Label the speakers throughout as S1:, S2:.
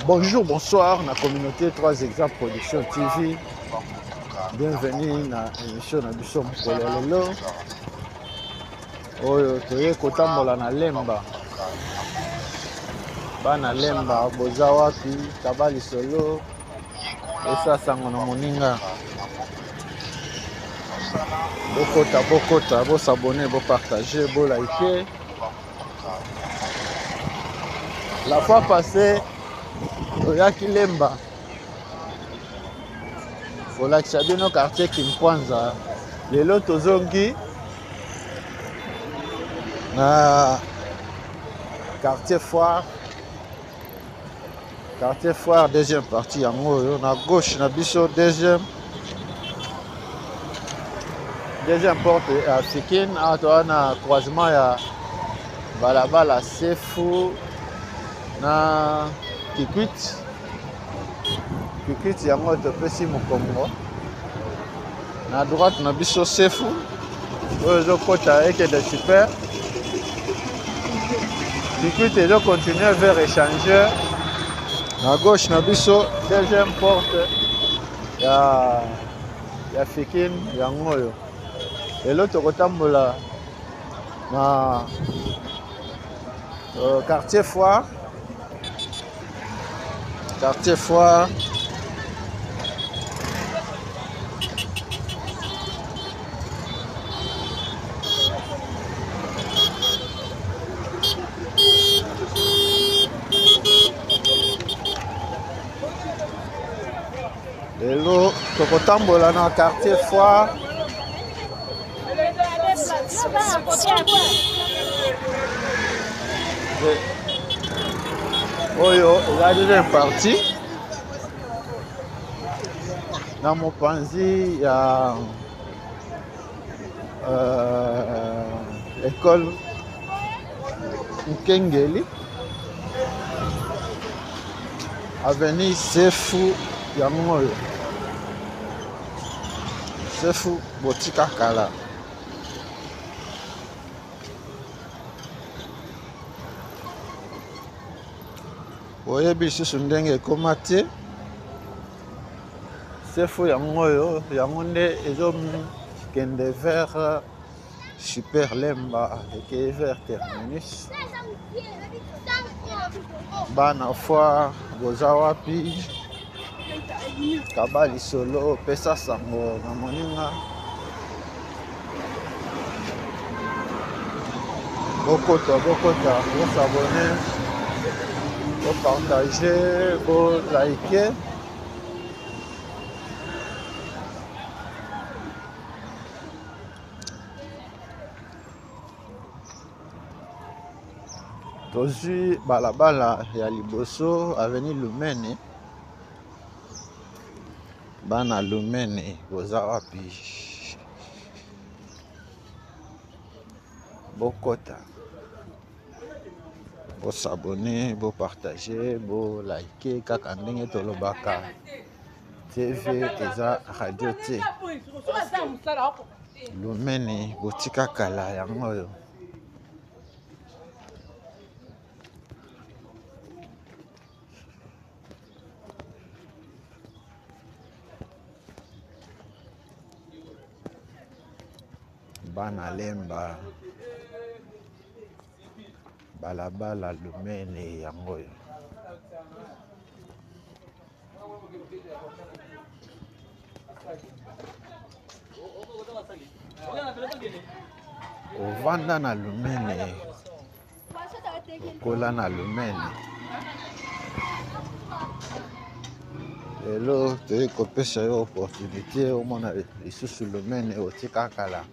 S1: Bonjour, bonsoir, la communauté 3 Exemples Production TV. Bienvenue dans l'émission de Bissom Kololelo. Oyo toye kotambola na lemba. Bana lemba boza wapi kabali solo. Esa sango na moninga. Bokota, bo s'abonner, bo partager, bo liker. La fois passée, Oyaki Lemba. Voilà que c'est nos quartier qui me pointe. Les lots aux zongi. Quartier Foire. Quartier Foire, deuxième partie. On a gauche, on a biseau, deuxième porte à Fikin. On a croisement à Balabala, Sefou. Na Kikwit. Kikwit, il y a un autre petit Mukongo. À droite, on a biseau, Sefou. Aux côtés avec des super. Kikwit et donc continuer vers échangeur. À gauche, on a biseau, deuxième porte. Il y a Fikin, il y a Ngoyo. Et l'autre côté, na quartier Foire. Quartier Foire. Et l'autre tokotambola na quartier Foire. Oyo, la deuxième partie. Dans mon panzi, il y a l'école Nkengeli. Avenue Sefou Yamoyo. Sefou Botika Kala. Oye biso sundenge komate Sefou Yamoyo Yamonde ezo kende vers Super Lemba et vers Terminus. Bana Foire boza wapi kabali solo pesa sango na moninga. Bokota, vous s'abonner, vous partager, vous liker. Tozu balabala ya liboso avenue Lumene. Bana Lumene boza wapi bokota, bo s'abonner, bo partager, bo liker kaka ndenge tolobaka. TV eza radio te. Lumene botika kala yango yo. Bana lemba balabala Lumene yango yo. Ovanda na Lumene kola na Lumene. Hello, toye kopesa yo opportunité au mona lisusu Lumene otika kala.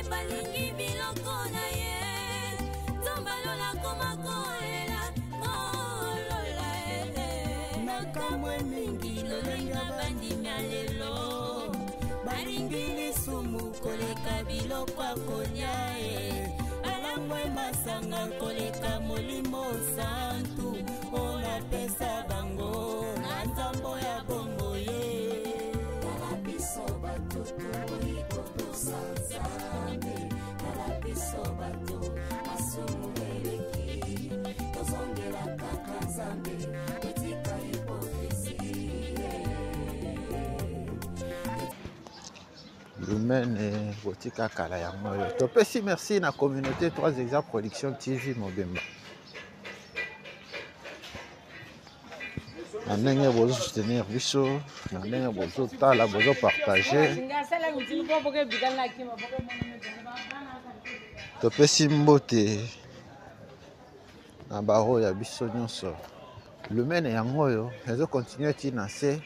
S2: Balingi biloko na ye, tombalola koma kolela. koleka biloko kolia alangwe masanga koleka molimo santu ona pesa bango na nzambo ya bongo ye kala biso bato tukoliko sanzambe kala biso bato asumueleki tozongela kaka nzambe etika
S1: Lumene botika kala ya moyo. Topesi merci na communauté 3 exemples production TV Mobemba. Na ndenge bozo soutenir biso, na ndenge bozo tala, bozo partager. Topesi mbote na baro ya biso nyonso. Lumene ya moyo ezo continuer tina se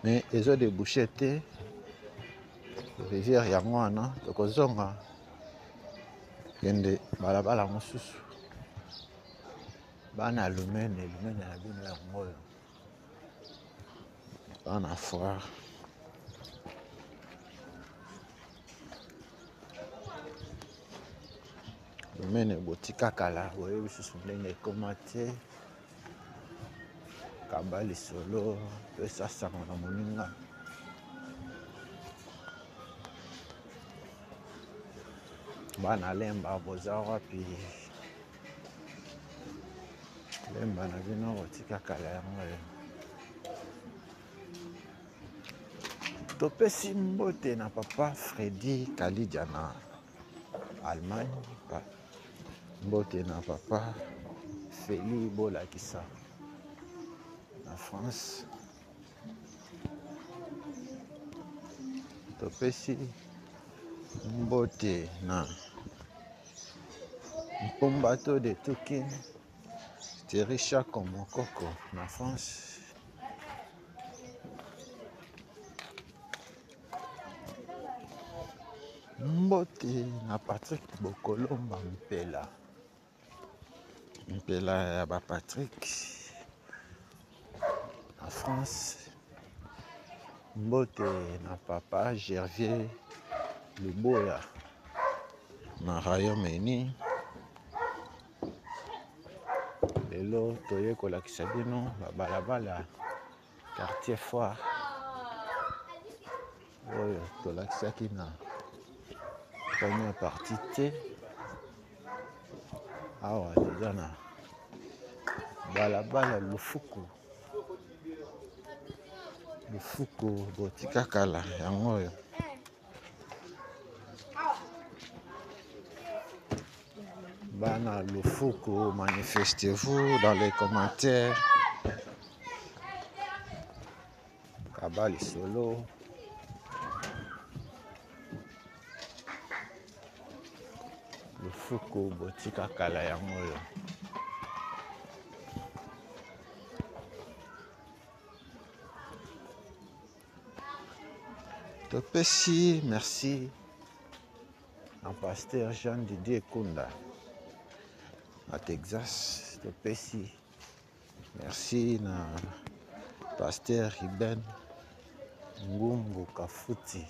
S1: mais ezo déboucher te. Rivière yango wana tokozonga kende balabala mosusu bana lumene na bino ya moyo bana foire lumene botika kala boyebi susu ndenge ekoma te kaba lisolo mpe sasanga na moninga bana lemba boza wapi lemba na bino botika kala yango topesi mbote na papa Freddy Kalidia na Allemagne mbote na papa Feli Bolakisa na France topesi mbote na Mpombato de Tukin Terisha Komokoko na France mbote na Patrick Bokolomba mpela ya ba Patrick na France mbote na papa Gervier Luboya na Royaume-Uni lelo toye kolakisa bino balabala quartier foire oyo tolakisaki na première partie te awa toza na balabala lufuku botika kala yango oyo bana lufuku manifestez-vous dans les commentaires kabali solo lufuku botika kala yango oyo topesi merci à pasteur Jean Didier Kunda à Texas topesi merci na pasteur Iben Ngumbu Kafuti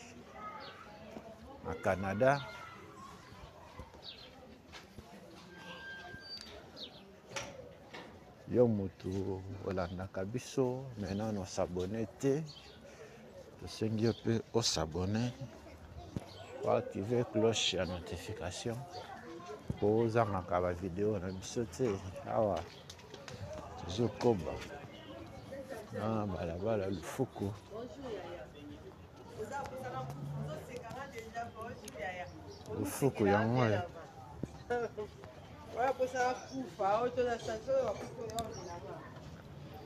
S1: à Canada yo mutu olandaka biso maintenant no s'abonner te tosengi yo mpe osabone oactive cloche ya notification po ozangaka bavideo na biso te awa tozokoba na balabala lufuku yango oyo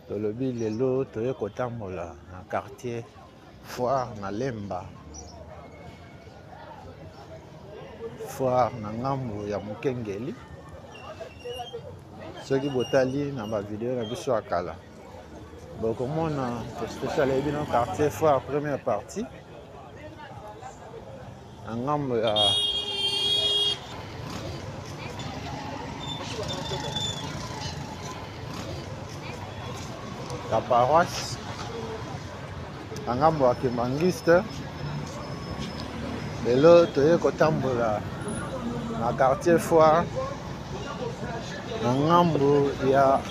S1: tolobi lelo toye kotambola na quartier foire na lemba foire na ngambu ya mokengeli soki botali na bavideo na biso ya kala bokomona tosaleli bino quartier foire première partie na ngambu ya la paroisse na ngambo ya Kimangiste lelo toye kotambola na quartier Foire na ngambo ya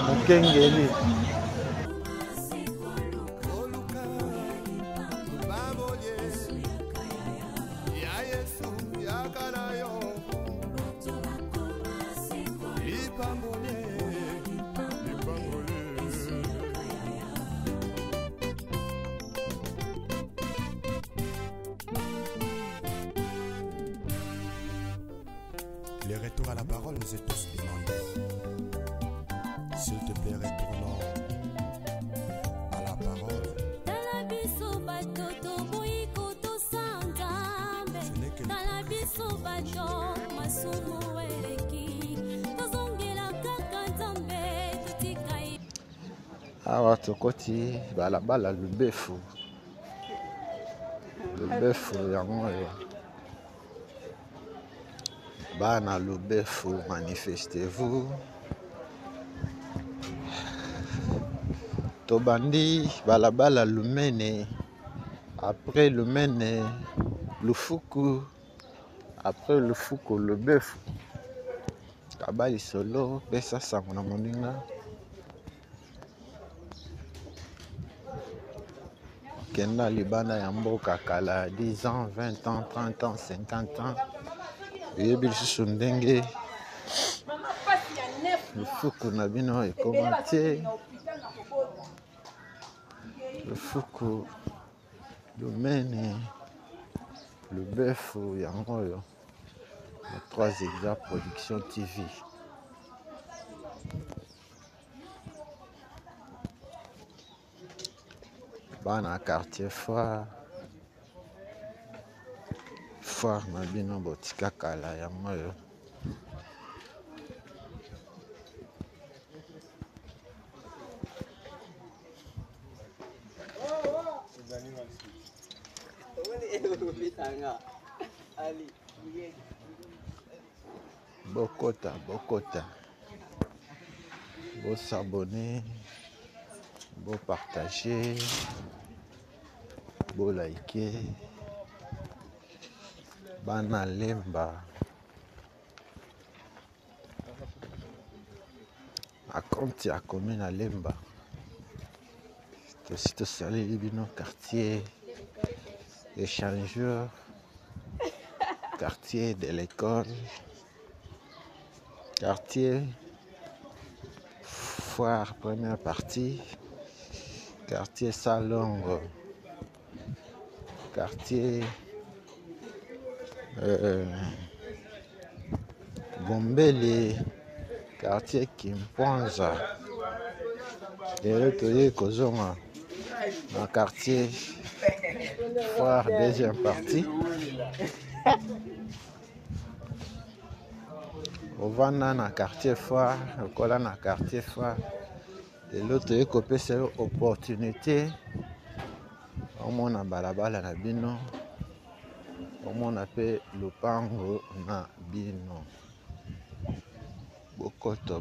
S1: Mokengeli.
S3: Les retours à la parole nous est tous demandé. S'il te plaît, retournons à la parole. Ce n'est que
S1: awa tokoti balabala lubefu yango oyo bana lubefu manifestez-vous. Tobandi balabala Lumene, après Lumene Lufuku, après Lufuku lubefu kabali solo pesa sango na moninga. Kenda libana ya mboka kala 10 ans, 20 ans, 30 ans, 50 ans. Yebi lisusu ndenge lufuku na bino ekoma te. Lufuku Lumene lubefu yango oyo na 3 exemples production TV. Bana quartier Foire na bino botika kala yango oyo. Bokota bo s'abonner, bo partager, bo liker. Bana lemba akonti ya commune Lemba tosi tosaleli bino quartier échangeur, quartier de l'école, quartier Foire première partie, quartier Salongo, quartier Gombele, quartier Kimponza. Lelo toye kozonga na quartier Foire deuxième partie. Ovanda na quartier Foire, okola na quartier Foire. Lelo toye kopesa opportunité omona balabala na bino, omona pe lupango na bino. Bokoto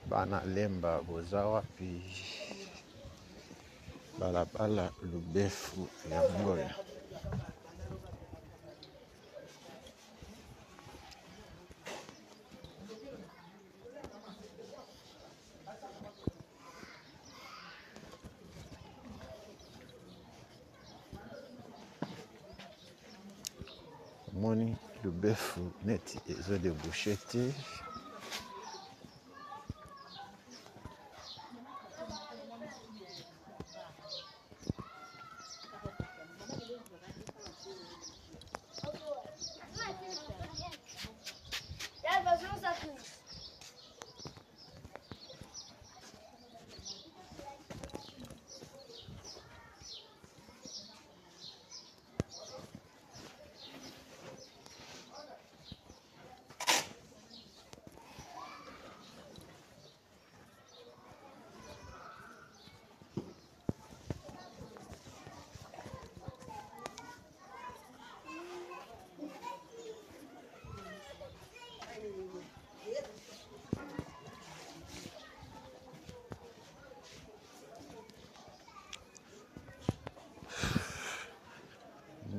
S1: bana lemba boza wapi? Balabala lubefu yango oyo. Moni lubefu neti ezo débouché te.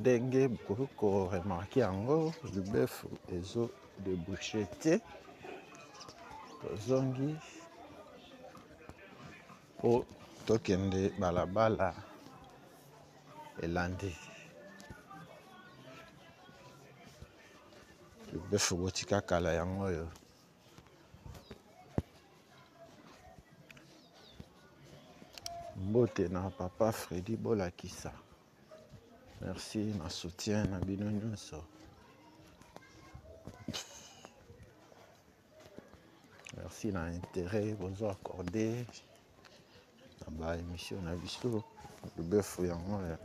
S1: ndenge beaucoup remarqué yango Lubef ezo débouché te tozongi po tokende balabala elandi Lubef botika kala yango yo mbote na papa Freddy Bolakisa. Merci na soutien na bino nyonso. Merci na intérêt bozo accordé na ba émission na biso Lubef yango ya.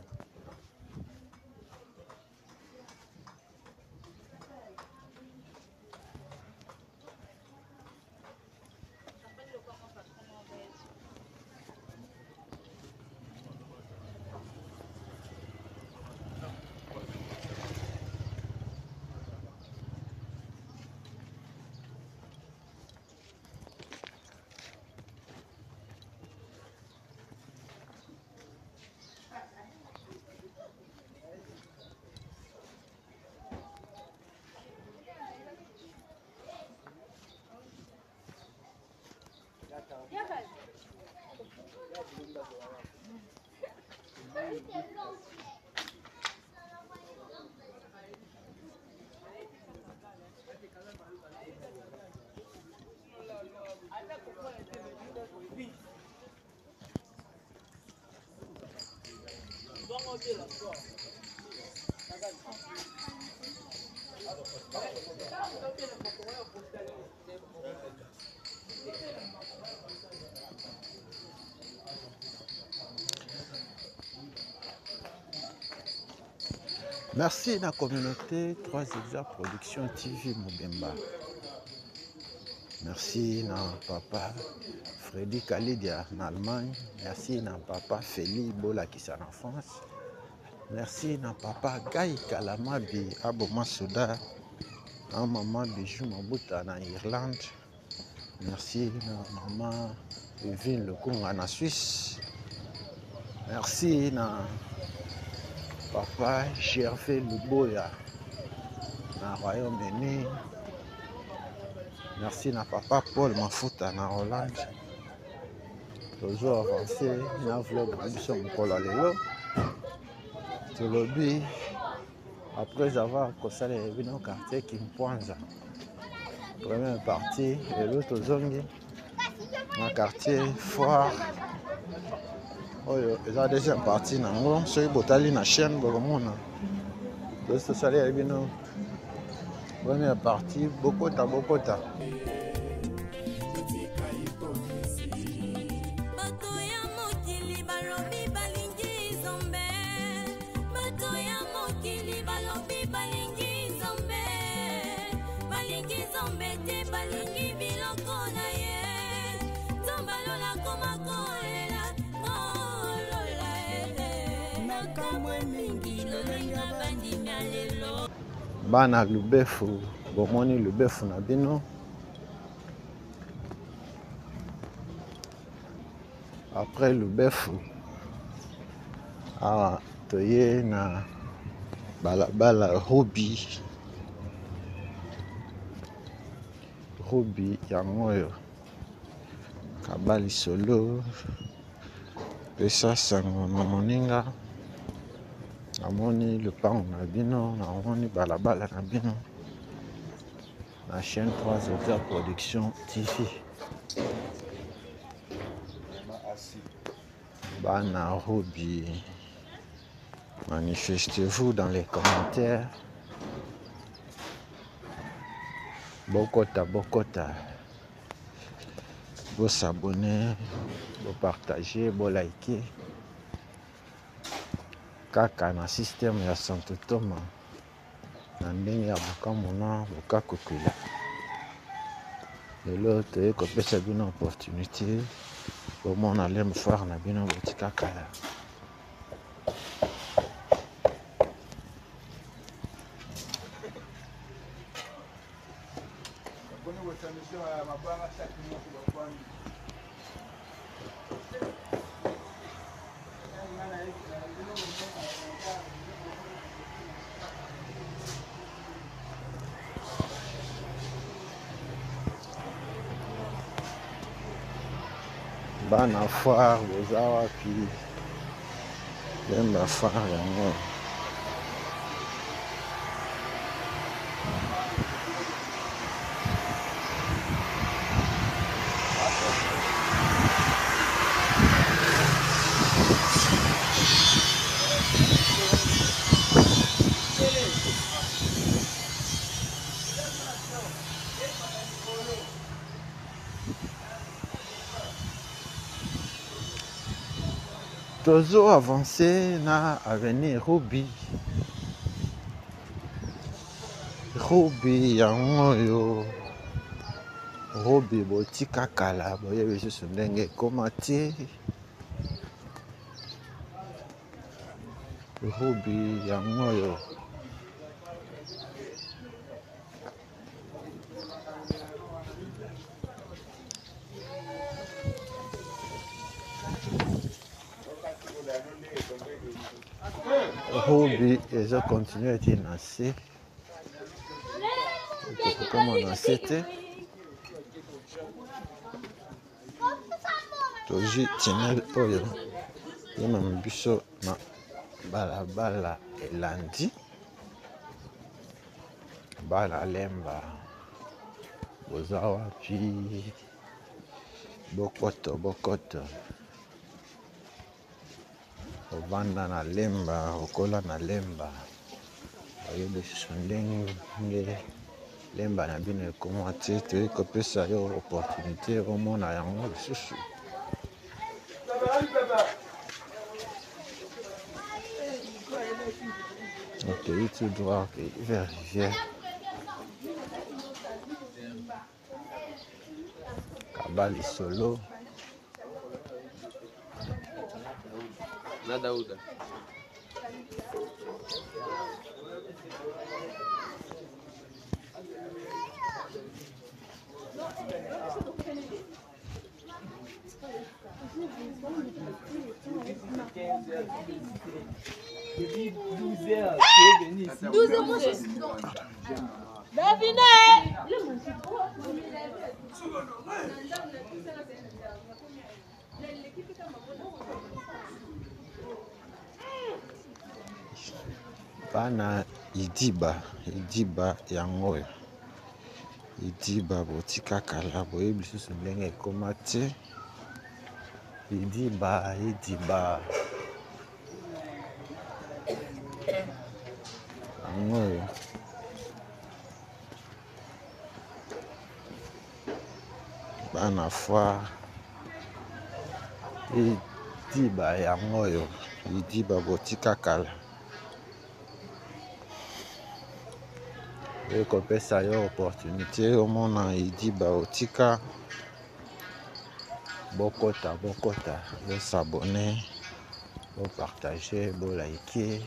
S1: Merci la communauté 3 Exact Production TV Mobemba. Merci na papa Freddy Kalidia en Allemagne. Merci na papa Feli Bolakisa en France. Merci na papa Gai Kalamabi Aboma Soda na maman Bijou Mabuta na Irlande. Merci na maman Evine Lekunga na Suisse. Merci na papa Gervais Luboya na Royaume-Uni. Merci na papa Paul Mafuta na Hollande. Toujours avancé na vlog na biso mokolo lelo. Tolobi après avoir kosala bino quartier Kimpwanza. Première partie et l'autre zongi na quartier Foire. Oyo eza deuxième partie nango soki botali na chaîne bokomona tozo sala bino première partie bokota bana Lubef bomoni Lubef na bino après Lubef toye na balabala Ruby yango oyo kabali solo pesa sango na moninga. Namoni le pan na bino, namoni balabala na bino. La chaîne 3 Exact Production TV. Bana Ruby. Manifestez-vous dans les commentaires. Bokota. Vous s'abonner, vous partager, vous liker. Kaka na système ya Santo Toma na ndenge ya bokamona bokakokela lelo toye kopesa bino opportunité bomona leme foire na bino botika kala. bana foire boza wapi lemba foire yango tozo avancé na avenir Ruby yango yo Ruby botika kala boyebi lisusu ndenge ekoma te Ruby yango yo Ruby ezo continuer eti na se ekokoma na se te tozwi tunnel oyo yemema biso na balabala elandi bana lemba boza wapi bokoto ovanda na lemba okola na lemba oyebi lisusu ndenge lemba na bino ekoma te toyei kopesa yo opportunité omona yango lisusu okei tout droit vers rivière kaba lisolo
S4: Dauda. Depuis 12 heures, tu es venu ici.
S5: 12 heures, moi je suis dedans. David!
S1: bana idiba yango oyo idiba botika kala boyebi lisusu ndenge ekoma te idiba yango oyo bana foire idiba yango oyo idiba botika kala ekopesa yo opportunité omona idiba otika bokota bosabone bopartage bolike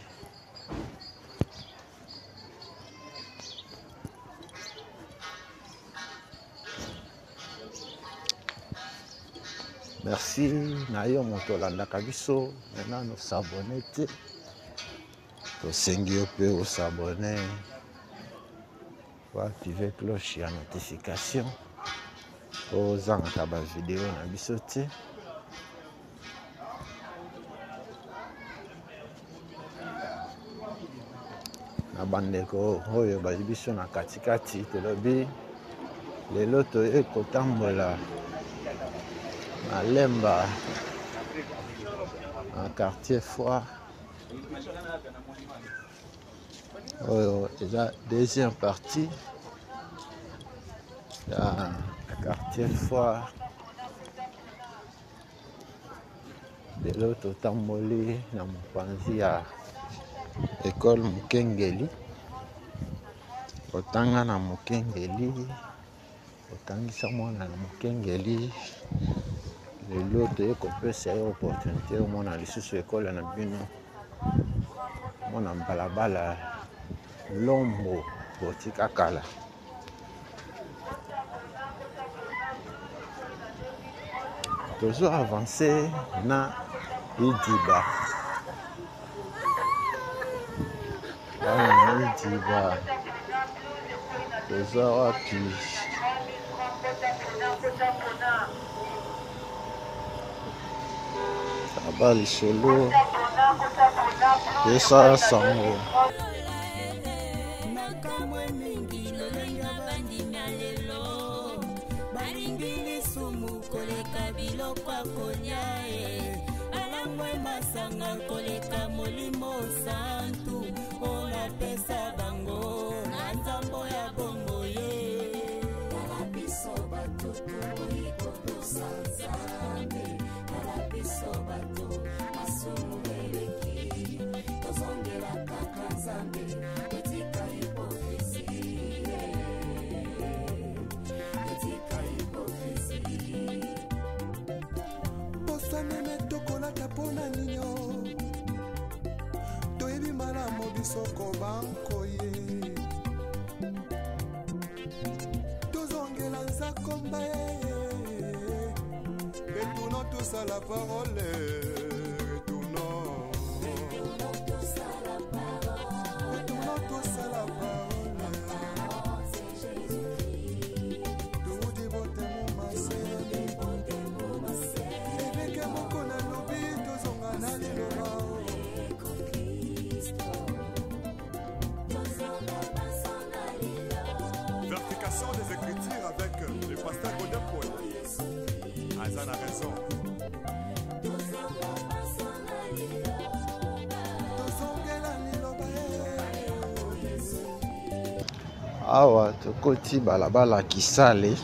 S1: merci na yo moto olandaka biso maintenant osabone te tosengi yo mpe osabone activer cloche ya notification ozangaka bavideo na biso te na bandeko oyo bazi biso na katikati tolobi lelo toye kotambola na lemba na quartier foire oyo eza deuxième partie ya quartier foire lelo totamboli na mopanzi ya école Mokengeli otanga na Mokengeli otangisa mwana na Mokengeli lelo toye kopesa yo opportunité omona lisusu école na bino mona balabala lombo botika kala tozo avancer na idiba idiba tozo wapi Kabali solo pesa sango
S2: nakamwe mingi lolenge bandimi ya lelo balingi lisumu koleka biloko ya kolia alangwe masanga koleka molimo santu olapesa bango na nzambo ya bongo ye tala biso bato tokoyi kotosa nzambe tala biso bato masumu eleki tozongela kaka nzambe etika hipokrisi etika hipokrisi
S3: bosanene tokolaka mpona nino toyebi malamu bisoko bankoye tozongela nzakomba retournons tous à la parole retournons tous à la parole tout dévotement masse eveke moko na lobi tozonga na liloba Verification des écritures avec le pasteur Godin Paul. Azan a raison.
S1: awa tokoti balabala Kisale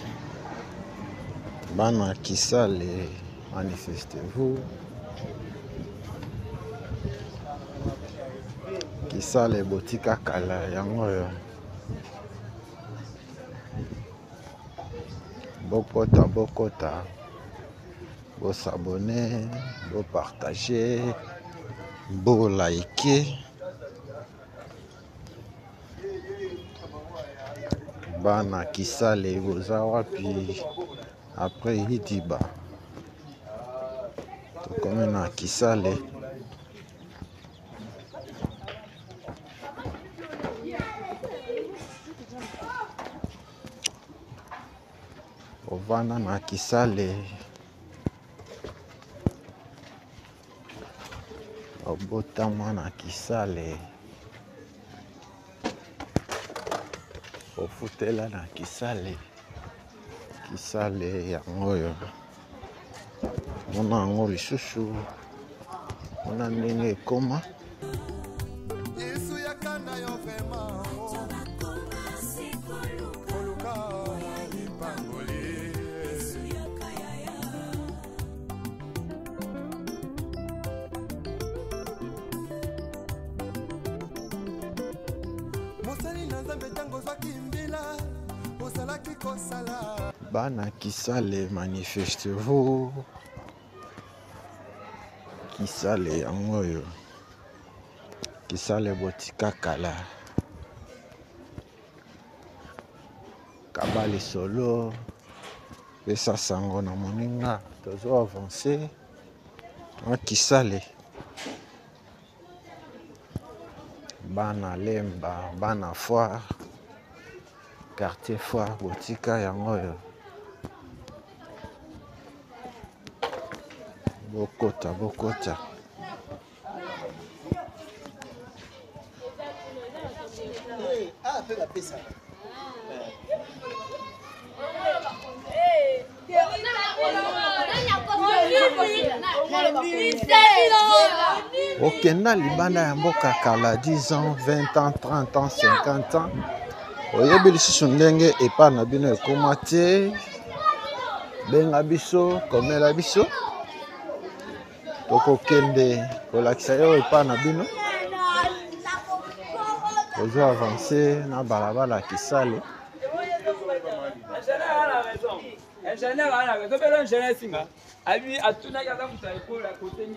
S1: bana Kisale manifestez-vous Kisale botika kala yango yo bokota bo s'abonner bo partager bo liker bana Kisale boza wapi après Hidiba tokomi na Kisale ovanda na Kisale obotama na Kisale ofutela na Kisale yango yo mona yango lisusu mona ndenge ekoma
S3: Yesu yakana yo vraiment koluka lipangoli mosali na nzambe ntango ozwaki mbila ozalaki kosala
S1: bana Kisale manifestez-vous Kisale yango yo Kisale botika kala kabali solo pesa sango na moninga tozo avancer na Kisale bana Lemba bana Foire quartier Foire botika yango yo bokota okenda libanda ya mboka kala 10 ans 20 ans 30 ans 50 ans oyebi lisusu ndenge epa na bino ekoma te benga biso komela biso tokokende kolakisa yo epa na bino ozo avancer na balabala Kisale
S4: ingénieur à la raison, mais l'ingénieur singa. A lui, à tout n'a qu'à faire école à côté de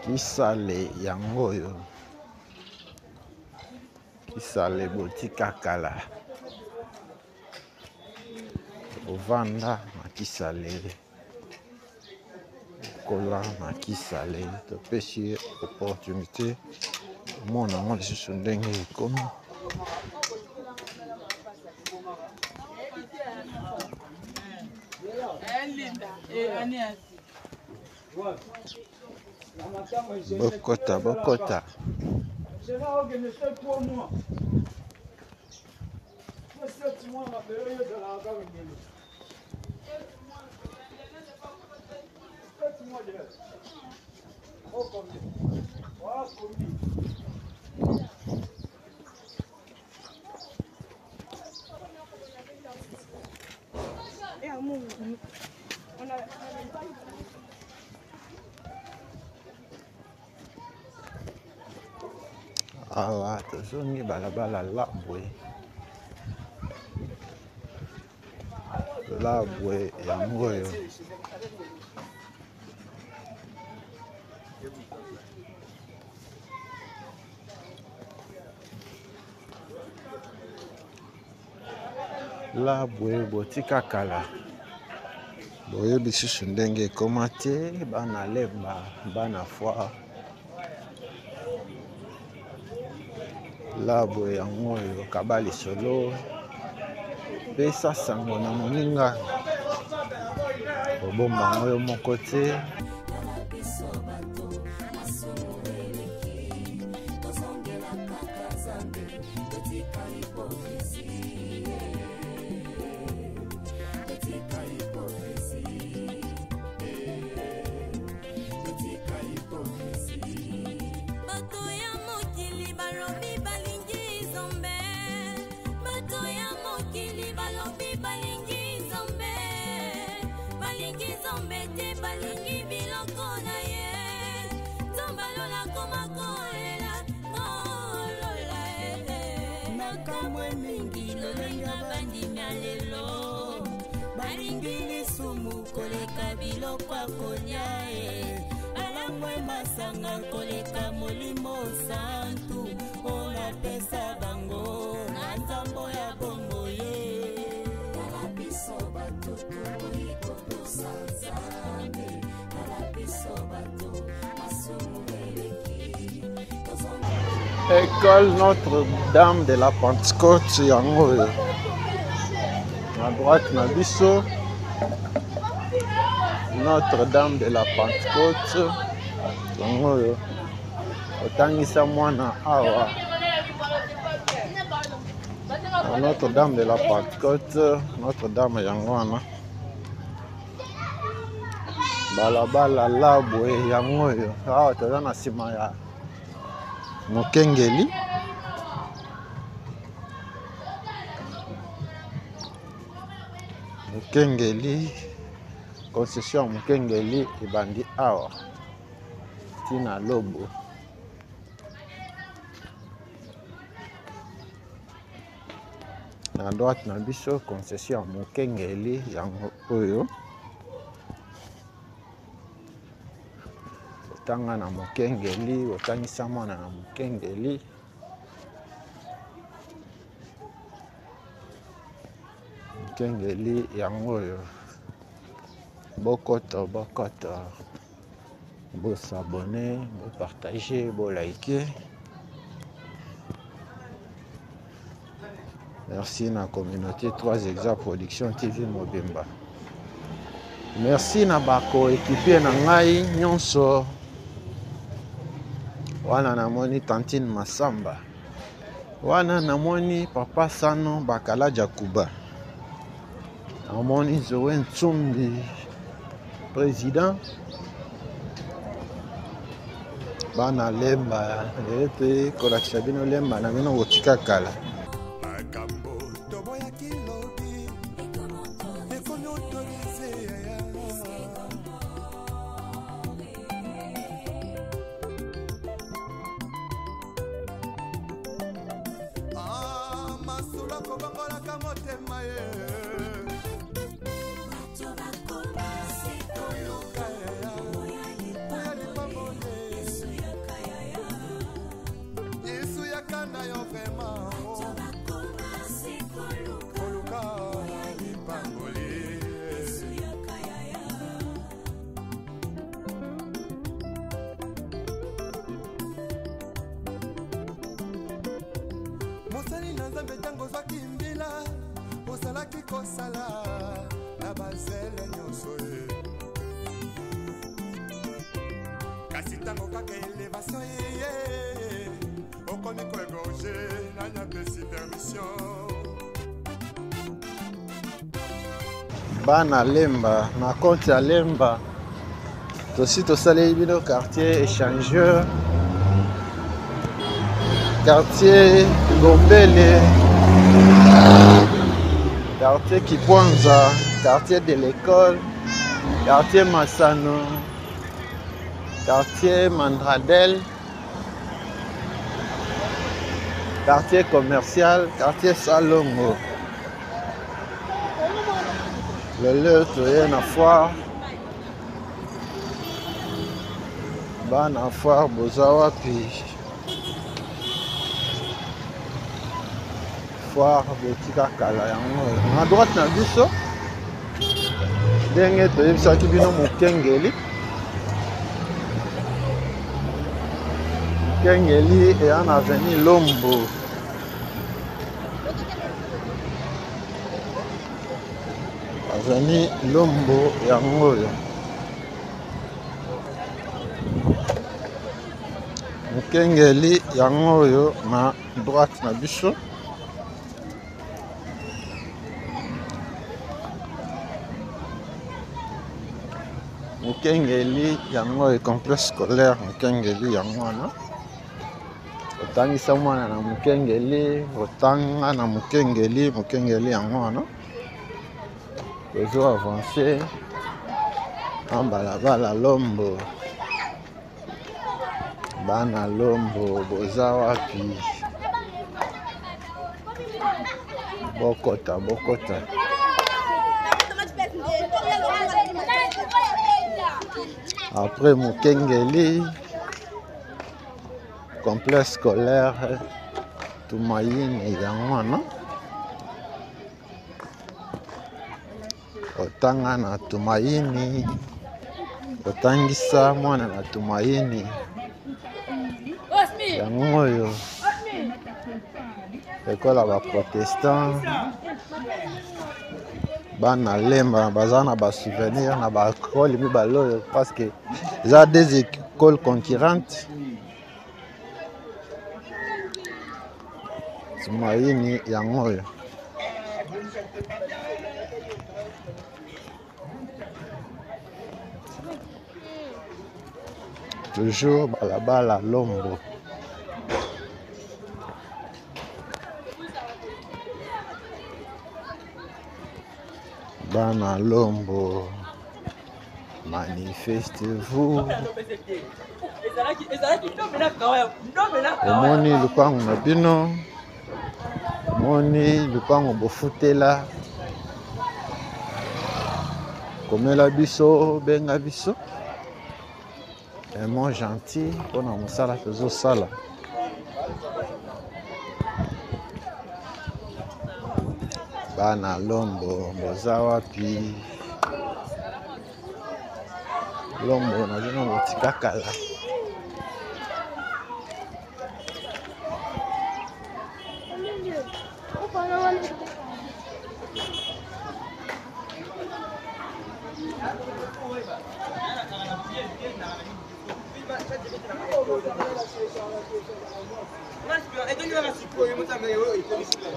S1: Kisale yango yo Kisale botika kala ovanda na Kisale kola na Kisale topesi opportunité mona ngo lisusu ndenge ekomi Bokota, bokota. Awa tozongi balabala labwe yango oyo labwe botika kala boyebi susu ndenge ekoma te bana lemba bana foi labwe yango oyo kaba lisolo pesa sango na moninga obomba yango yo moko te
S2: koleka biloko akolia alangwe masanga koleka molimo santu ola pesa bango na nzambo ya bongo ye kala biso bato ikotosa nzambe kala biso bato asumueleki
S1: École Notre-Dame de la Pentecôte yango oyo à droite na biso Notre-Dame de la Pentecôte yango oyo otangisa mwana awa Notre-Dame de la Pentecôte Notre-Dame yango wana balabala labwe yango oyo awa toza na nsima ya mokengeli concession mokengeli ebandi awa tina lobo na droite na biso concession mokengeli yango oyo otanga na mokengeli otangisa mwana na mokengeli mokengeli yango oyo bokoto bosabone bopartage bolike merci na communauté 3 Exa Production TV Mobimba merci na bako équipier na ngai nyonso wana namoni Tantine Masamba wana namoni Papa Sano Bakala Jakuba namoni Zoé Ntsumbi président bana lemba ete kolakisa bino lemba na bino kotika kala
S3: mosali na nzambe ntango ozwaki mbila ozalaki kosala na bazele nyonso ye kasi ntango kaka elevation yeye okomi koegorge nani apesi permission.
S1: Bana lemba na compte ya lemba tosi tosaleli bino quartier échangeur, quartier Gombele, quartier Kipwanza, quartier de l'école, quartier Massano, quartier Mandradel, quartier commercial, quartier Salongo. Lelo toye na foire, bana foire boza wapi? Foire botika kala yango na droite na biso ndenge toyebisaki bino Mokengeli. Mokengeli eya na avenue Lombo. Avenue Lombo yango oyo. Mokengeli yango oyo na droite na biso. Mokengeli yango e complexe scolaire Mokengeli yango wana. Otangisa mwana na Mokengeli, otanga na Mokengeli, Mokengeli yango wana. Tozo avancer en balabala Lombo. Bana Lombo boza wapi? Bokota bokota. Après Mokengeli, complexe scolaire Tumaini yango wana. Otanga na Tumaini, otangisa mwana na Tumaini yango oyo école ba protestant. Bana lemba baza na ba souvenir na ba école mibale oyo parce que eza des écoles concurrentes. Tumaini yango oyo. Toujours balabala Lombo. Bana Lombo, manifestez-vous. Omoni lupango na bino, moni lupango bofutela, komela biso, benga biso. Un mot gentil pour na musala tozo sala. Bana Lombo boza wapi? Lombo na bino botika kala.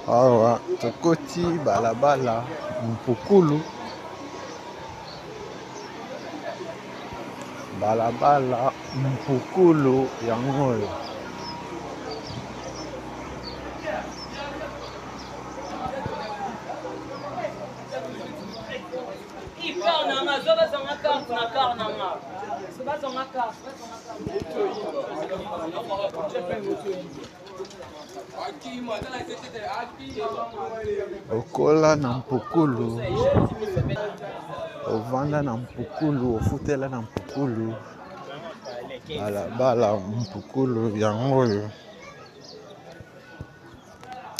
S1: Awa tokoti balabala Mpukulu. Balabala Mpukulu yango oyo. Okola na Mpukulu, ovanda na Mpukulu, ofutela na Mpukulu. Balabala Mpukulu yango oyo.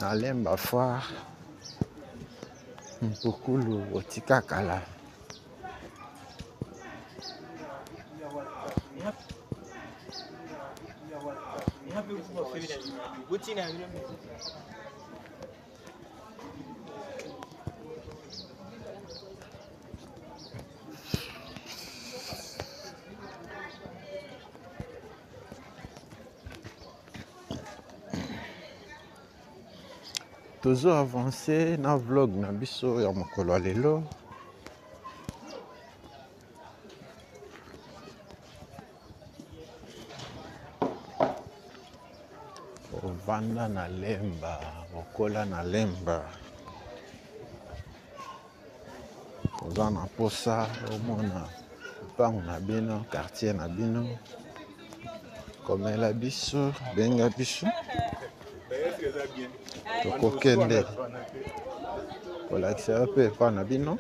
S1: Alemba foire Mpukulu otika kala. Tozo avancé na vlog na biso ya mokolo ya lelo. Ovanda na lemba, okola na lemba. Oza na posa omona lupango na bino, quartier na bino. Komela biso, benga biso. Tokokende kolakisa pe epa na bino.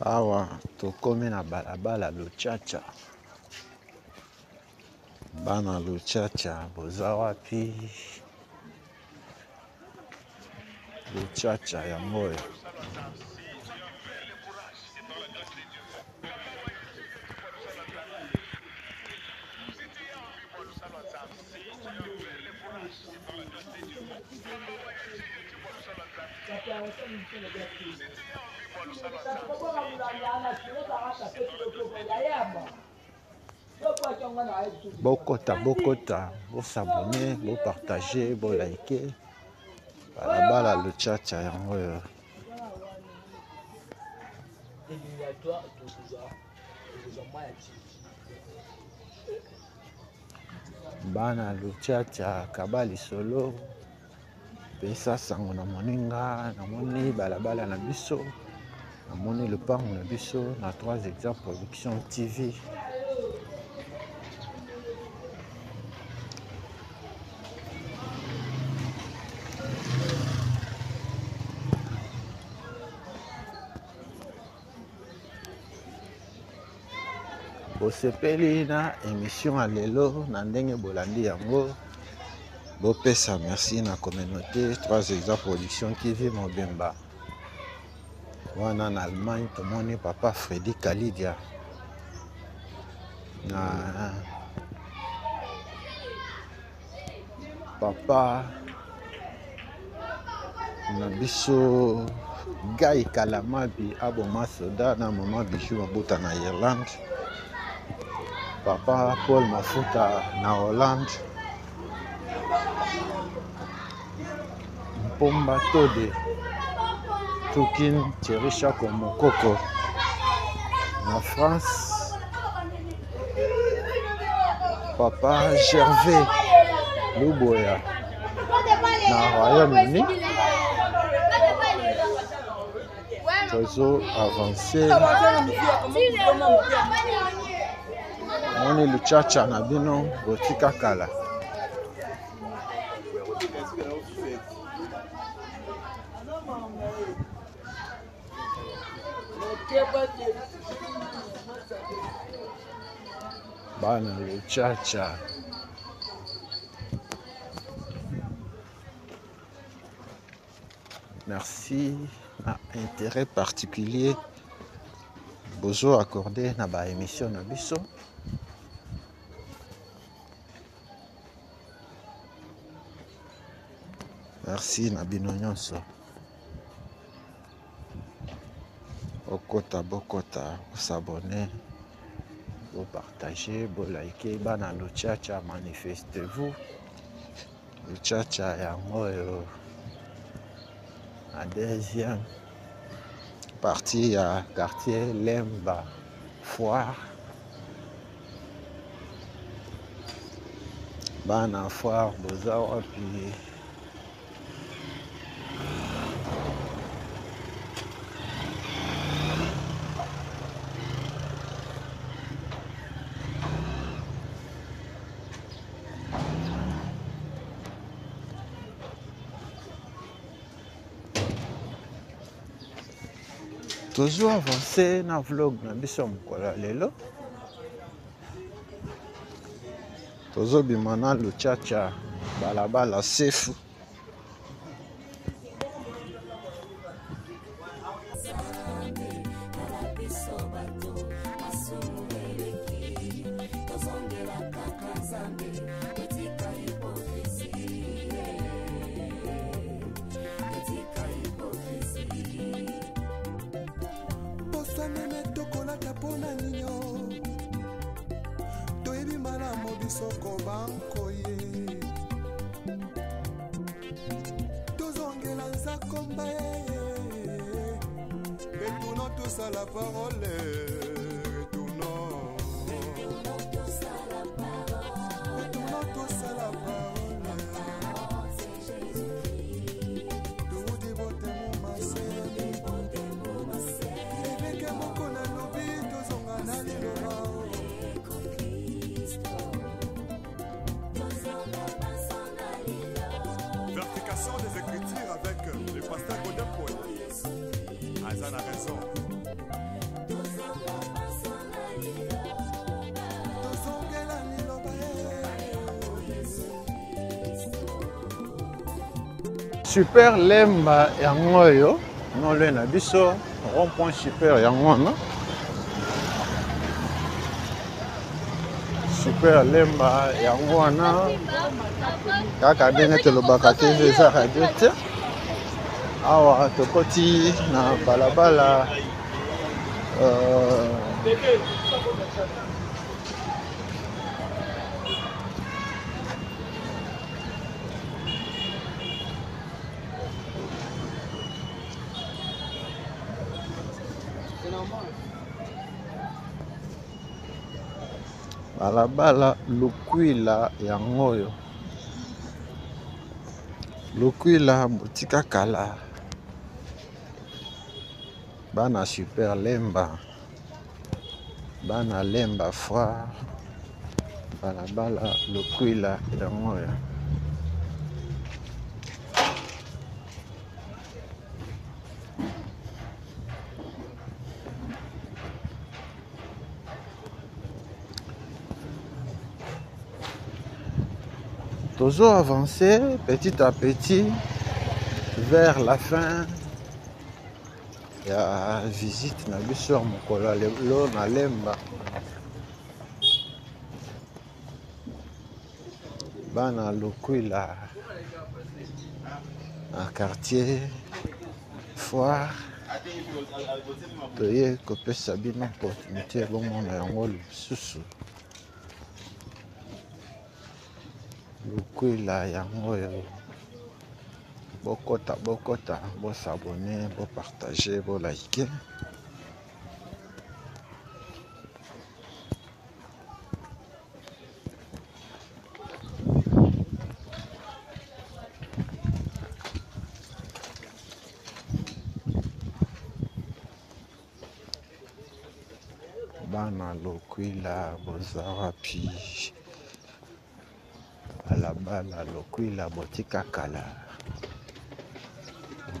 S1: Awa tokomi na balabala Luchacha. Bana Luchacha boza wapi? Luchacha ya moyo. Bokota, vous s'abonner, vous partager, vous liker. Balabala Luchacha ya moyo. Bana Luchacha kabali solo. Pesa sango na moninga, na moni balabala na biso. Na moni le pango na biso na 3 exemples production TV. Bosepeli na émission à lelo na ndenge bolandi yango. Bopesa merci na communauté 3 exemples production TV Mobimba. Wana en Allemagne tomoni papa Freddy Kalidia. Na papa na biso Guy Kalamabi aboma soda na maman Bijou Mabuta na Irlande. Papa Paul Mafuta na Hollande. Mpomba Tode Tukin Cherisha Komokoko na France. Papa Gervais Luboya na Royaume-Uni. Tozo avancé. Moni Luchacha na bino botika kala. Bana Luchacha. Merci à intérêt particulier bozo accordé na ba émission na biso. Merci na bino nyonso. Okota bokota, s'abonner, vous partagez, vous likez. Bana Luchacha, manifestez-vous. Luchacha ya moyo. La deuxième partie ya quartier Lemba Foire. Bana Foire boza wapi? Toujours avancé na vlog na biso mkola lelo. Tozo bima na luchacha balabala sefu.
S3: Soko banko ye tozongela nzakomba retournons tous à la parole retournons tous à la parole toudi botemo mase eveke moko na lobi tozonga na liloba. Des écritures avec le pasteur Godin Poet. Azan a raison.
S1: Super Lemba yango yo no le na biso rond-point super yango na. Super Lemba yango na. Kaka ndenge tolobaka te eza radio te. Awa tokoti na balabala balabala Lukwila yango yo. Lukwila botika kala. Bana Super Lemba. Bana Lemba Foire. Balabala Lukwila yango yo. Toujours avancer petit à petit vers la fin. Il y a visite na biso mokolo lelo na Lemba. Bana Lukwila na quartier Foire. Toye kopesa bino opportunité bomona yango lisusu. Lukwila yango yo. Bokota, bo s'abonner, bo partager, bo liker. Bana Lukwila boza wapi? Balabala Lukwila botika kala.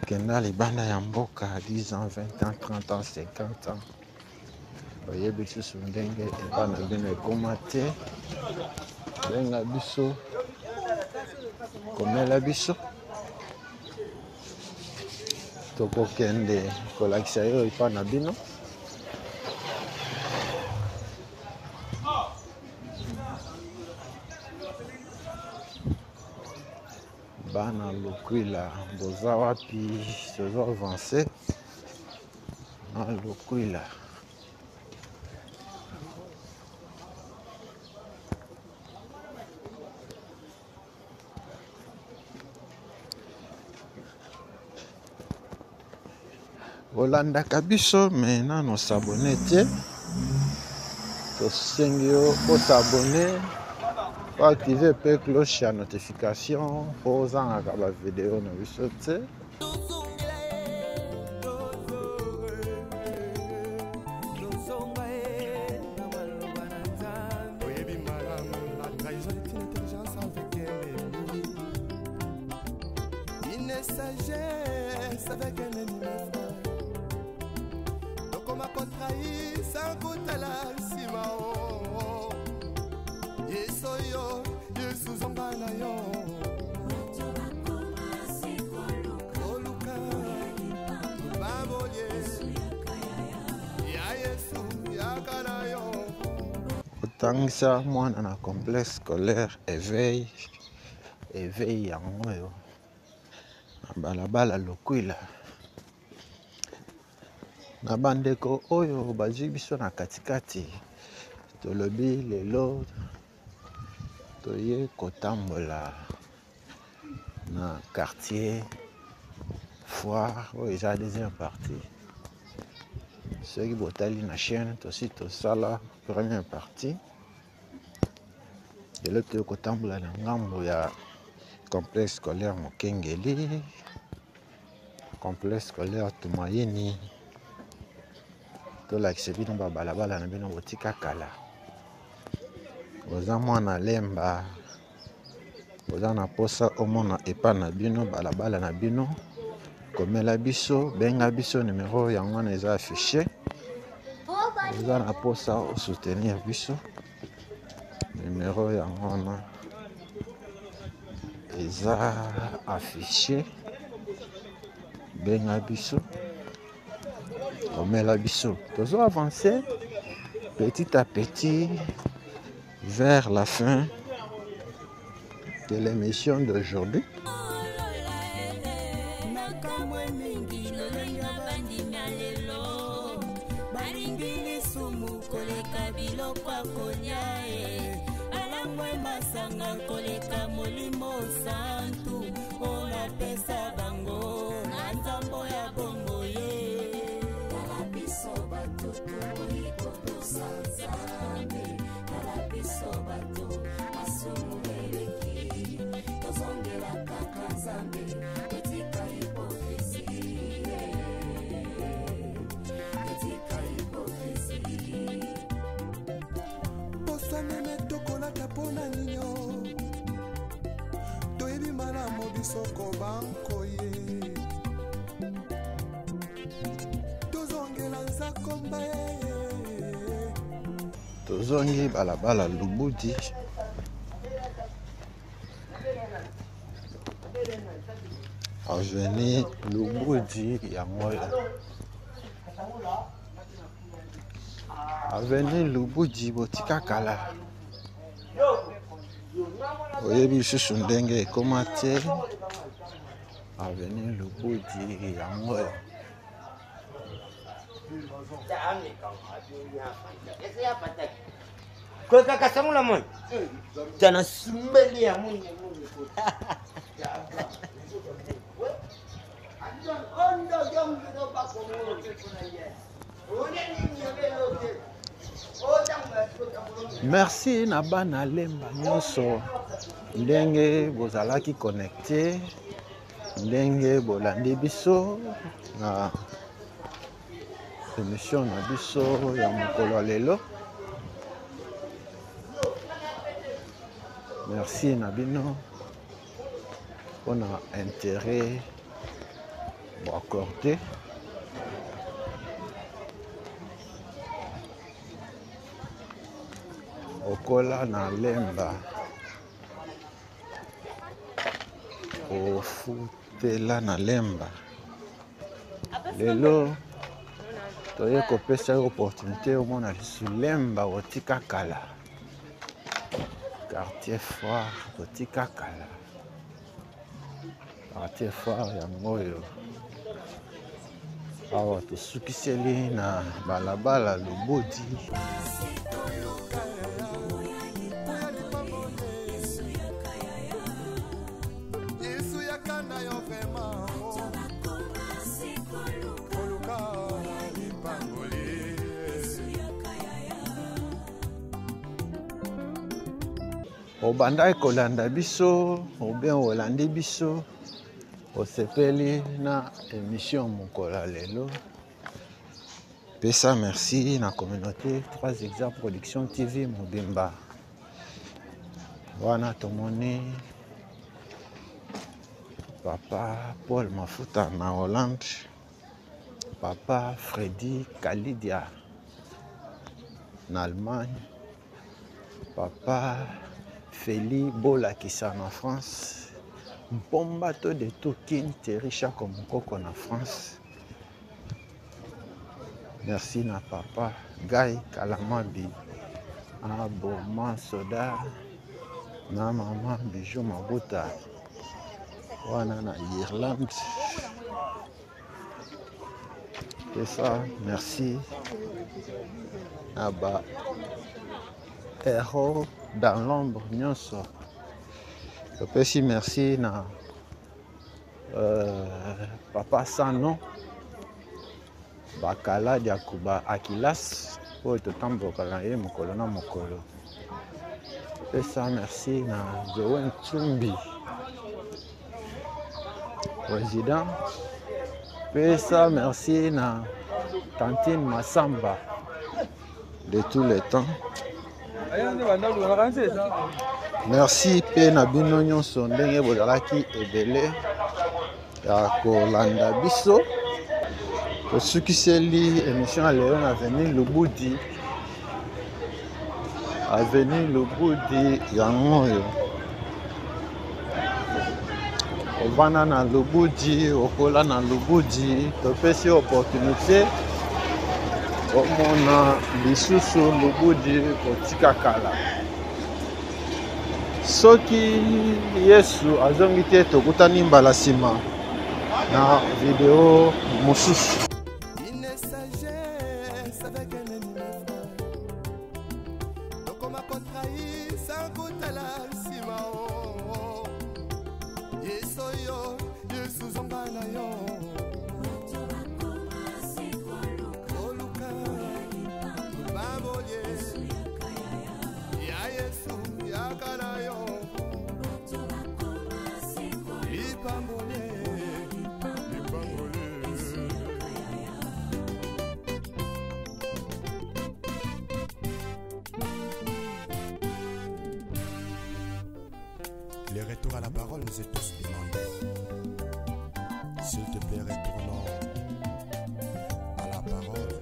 S1: Kenda libanda ya mboka 10 ans, 20 ans, 30 ans, 50 ans. Oyebi susu ndenge ebana bino ekoma te. Benga biso komela biso. Tokokende kolakisa yo ipana bino. Bana Lukwila boza wapi? Tozo avancer na Lukwila. Olanda Kabiso, maintenant nous s'abonner. Pour s'abonner, pour activer la cloche de notification pour vous en avoir la vidéo.
S3: Sagesse avec un ennemi donc on m'a contrahi sans goûter la simao yesoyo yesuzonganayo oluka babolie ya yesu yakanayo
S1: otangisa mwana na complexe scolaire éveil yango yo balabala lokwila na bandeko oyo bazwi biso na katikati tolobi lelo toye kotambola na quartier foire oyo eza deuxième partie soki botali na chaîne tosi tosala première partie lelo toye kotambola na ngambo ya complexe scolaire Mokengeli, complexe scolaire Tumaini, tout l'accès bino balabala na bino botika kala. Oza mwana lemba, oza na posa omona epa na bino balabala na bino, komela biso, benga biso numéro yango wana eza affiché. Oza na posa o soutenir biso, numéro yango wana eza affiché, benga biso, omela biso. Toujours avancer petit à petit vers la fin de l'émission d'aujourd'hui.
S3: Soko banko ye tozongela nzakomba
S1: tozongi balabala Lubudi avenue Lubudi yango avenue Lubudi botika kala oyebi susu ndenge ekoma te avenue Lubudi yango
S6: kwa kaka samula moyo tana simbeli ya mungu
S1: merci na bana lemba nyonso ndenge bozalaki connecté ndenge bolandi biso na émission na biso ya mokolo lelo. Merci na bino on a intérêt pour accorder okola na lemba ofutela na lemba lelo toye kopesa opportunité omona lisu lemba otika kala quartier foire otika kala quartier foire yango oyo awa tosukiseli na balabala Lubudi.
S3: yesu yakana yo vraiment oluka
S1: obanda kolanda biso ou bien olandi biso osepeli na émission mokola lelo. Pesa merci na communauté 3 exemples production TV mobimba. Wana tomoni papa Paul Mafuta na Hollande, papa Freddy Kalidia na Allemagne, papa Feli Bolakisa na France, Bombato de Tokin Terisha Komokoko na France. Merci na papa Guy Kalamabi, Aboma Soda na maman Bijou Mabuta wana na Irlande. Et ça, merci à ba héros dans l'ombre nyonso. Je peux aussi merci na papa Sano Bakala Diakuba Akilas pour te tamboka na ye mokolo na mokolo. Et ça, merci na Joen Tsumbi président. Et ça, merci na Tantine Massamba de tous les temps. Merci pe na bino nyonso ndenge bozalaki ebele ya kolanda biso. Tosukiseli émission ya lelo na avenue Lubudi. Avenue Lubudi yango oyo. Ovana na Lubudi, okola na Lubudi, topesi opportunité omona lisusu Lubudi kotika kala. Soki Yesu azongi te tokutani mbala nsima na video mosusu.
S3: Les retours à la parole nous est tous demandés. S'il te plaît, retournons à la parole.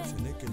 S3: Ce n'est que